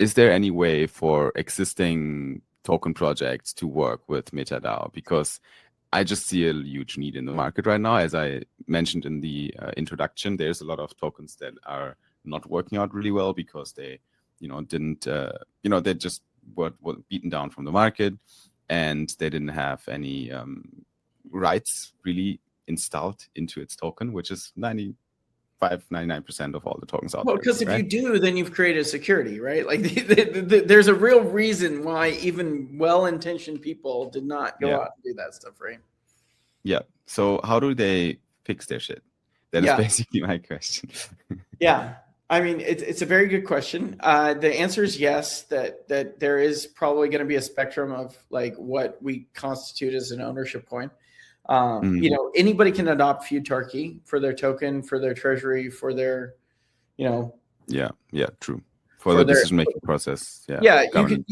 is there any way for existing token projects to work with MetaDAO? Because I just see a huge need in the market right now. As I mentioned in the introduction, there's a lot of tokens that are not working out really well because they, didn't, they just were beaten down from the market, and they didn't have any rights really installed into its token, which is 99% of all the tokens out there. Well, because if you do, then you've created security, right? Like there's a real reason why even well-intentioned people did not go out and do that stuff, right? Yeah. So how do they fix their shit? That is basically my question. Yeah. I mean, it's a very good question. The answer is yes, that there is probably going to be a spectrum of like what we constitute as an ownership coin. Anybody can adopt Futarchy for their token, for their treasury, for their, true. For the decision-making process. You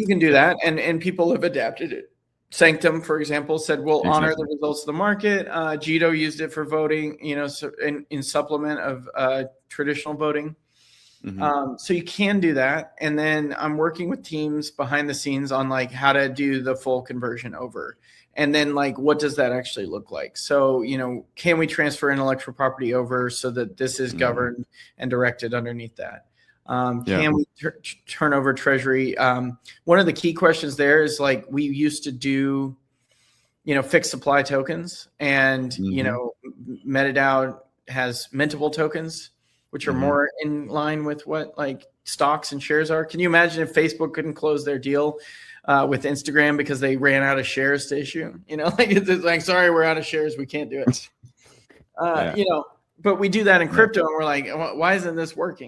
can do that. And people have adapted it. Sanctum, for example, said we'll honor the results of the market. Jito used it for voting, so in supplement of traditional voting. So you can do that. And then I'm working with teams behind the scenes on like how to do the full conversion over. And then like, what does that actually look like? So, can we transfer intellectual property over so that this is governed and directed underneath that? Can we turn over treasury? One of the key questions there is like, we used to do, fixed supply tokens, and, MetaDAO has mintable tokens, which are more in line with what like stocks and shares are. Can you imagine if Facebook couldn't close their deal with Instagram because they ran out of shares to issue? It's like, sorry, we're out of shares. We can't do it. But we do that in crypto, and we're like, why isn't this working?